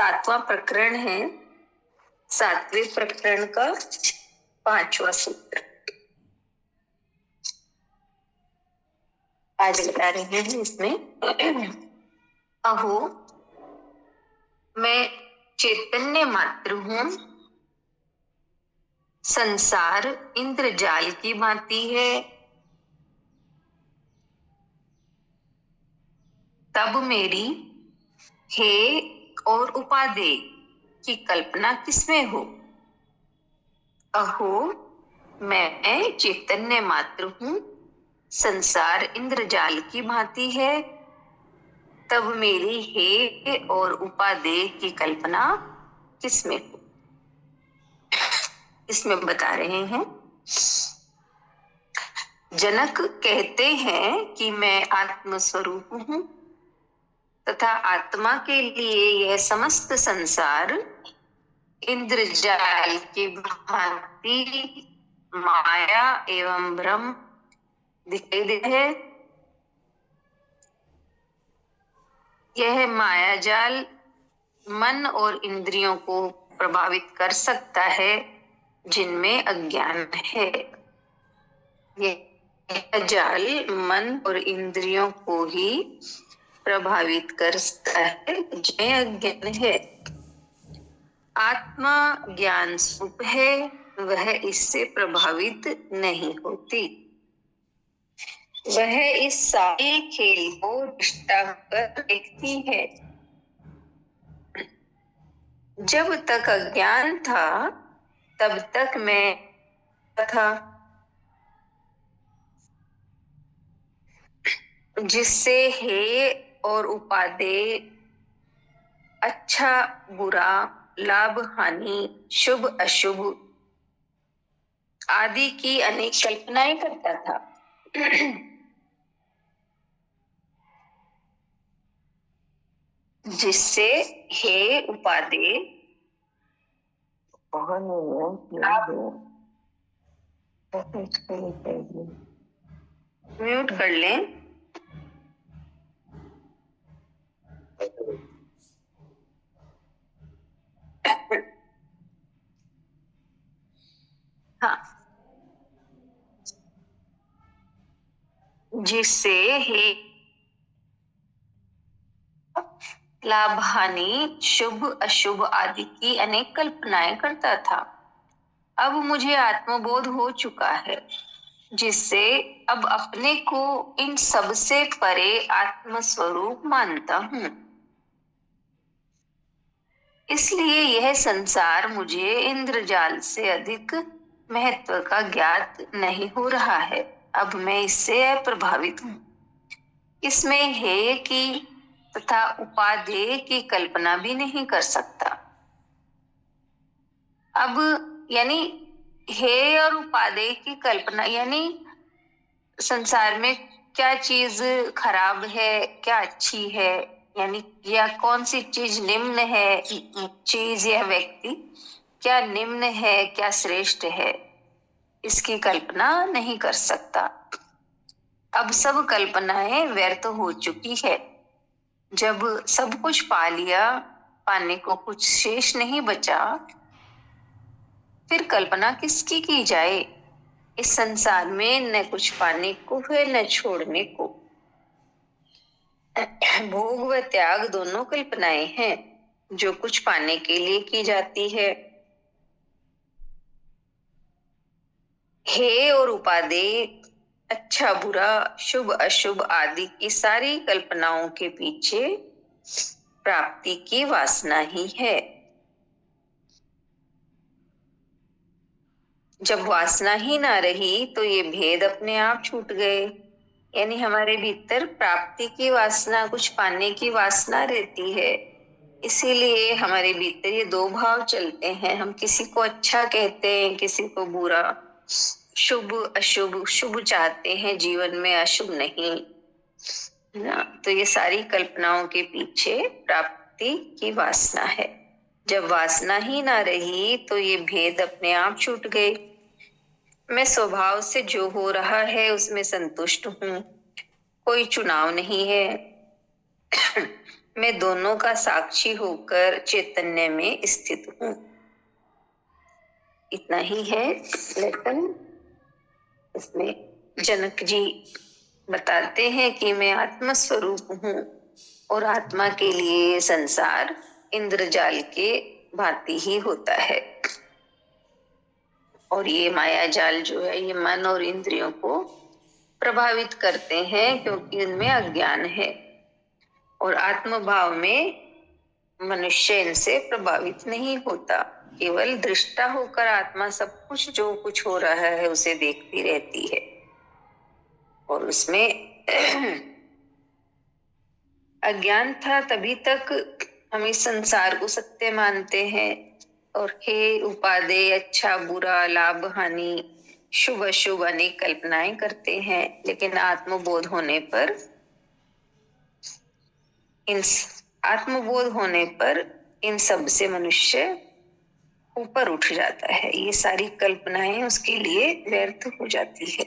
सातवां प्रकरण है, सातवें प्रकरण का 5वां सूत्र आज बता रहे हैं। इसमें अहो मैं चैतन्य मात्र हूं, संसार इंद्रजाल की भांति है, तब मेरी हे और उपादेय की कल्पना किसमें हो। अहो मैं चैतन्य मात्र हूं, संसार इंद्रजाल की भांति है, तब मेरी हे और उपादेय की कल्पना किसमें हो। इसमें बता रहे हैं, जनक कहते हैं कि मैं आत्म स्वरूप हूं तथा आत्मा के लिए यह समस्त संसार इंद्रजाल की भांति माया एवं भ्रम दिखाई देता है। यह मायाजाल मन और इंद्रियों को प्रभावित कर सकता है जिनमें अज्ञान है। यह जाल मन और इंद्रियों को ही प्रभावित कर सकता है जिनमें अज्ञान है। आत्मा ज्ञान स्वरूप है, वह इससे प्रभावित नहीं होती। वह इस सारे खेल को दृष्टा कर देखती है। जब तक अज्ञान था तब तक मैं था, जिससे हे और उपादेय अच्छा बुरा, लाभ हानि, शुभ अशुभ आदि की अनेक कल्पनाएं करता था। जिससे हे उपादेय म्यूट कर लें। हाँ, जिससे हे लाभ हानि, शुभ अशुभ आदि की अनेक कल्पनाएं करता था। अब मुझे आत्मबोध हो चुका है, जिससे अब अपने को इन सब से परे आत्म स्वरूप मानता हूं। इसलिए यह संसार मुझे इंद्रजाल से अधिक महत्व का ज्ञात नहीं हो रहा है। अब मैं इससे अप्रभावित हूं। इसमें हे की तथा उपादेय की कल्पना भी नहीं कर सकता। अब यानी हे और उपादेय की कल्पना यानी संसार में क्या चीज खराब है, क्या अच्छी है, यानी या कौन सी चीज निम्न है, चीज या व्यक्ति क्या निम्न है, क्या श्रेष्ठ है, इसकी कल्पना नहीं कर सकता। अब सब कल्पनाएं व्यर्थ हो चुकी है। जब सब कुछ पा लिया, पाने को कुछ शेष नहीं बचा, फिर कल्पना किसकी की जाए। इस संसार में न कुछ पाने को है न छोड़ने को। भोग व त्याग दोनों कल्पनाएं हैं जो कुछ पाने के लिए की जाती है। हे और उपादेय अच्छा बुरा, शुभ अशुभ आदि की सारी कल्पनाओं के पीछे प्राप्ति की वासना ही है। जब वासना ही ना रही तो ये भेद अपने आप छूट गए। यानी हमारे भीतर प्राप्ति की वासना, कुछ पाने की वासना रहती है, इसीलिए हमारे भीतर ये दो भाव चलते हैं। हम किसी को अच्छा कहते हैं, किसी को बुरा, शुभ अशुभ, शुभ चाहते हैं जीवन में, अशुभ नहीं ना। तो ये सारी कल्पनाओं के पीछे प्राप्ति की वासना है। जब वासना ही ना रही तो ये भेद अपने आप छूट गए। मैं स्वभाव से जो हो रहा है उसमें संतुष्ट हूं, कोई चुनाव नहीं है। मैं दोनों का साक्षी होकर चैतन्य में स्थित हूँ। इतना ही है लेसन। इसमें जनक जी बताते हैं कि मैं आत्म स्वरूप हूँ और आत्मा के लिए संसार इंद्रजाल के भांति ही होता है, और ये माया जाल जो है ये मन और इंद्रियों को प्रभावित करते हैं क्योंकि उनमें अज्ञान है, और आत्म भाव में मनुष्य इनसे प्रभावित नहीं होता। केवल दृष्टा होकर आत्मा सब कुछ जो कुछ हो रहा है उसे देखती रहती है, और उसमें अज्ञान था तभी तक हम इस संसार को सत्य मानते हैं और हे उपादेय अच्छा बुरा लाभ हानि शुभ अशुभ अनेक कल्पनाएं करते हैं। लेकिन आत्मबोध होने पर इन सब से मनुष्य ऊपर उठ जाता है। ये सारी कल्पनाएं उसके लिए व्यर्थ हो जाती है।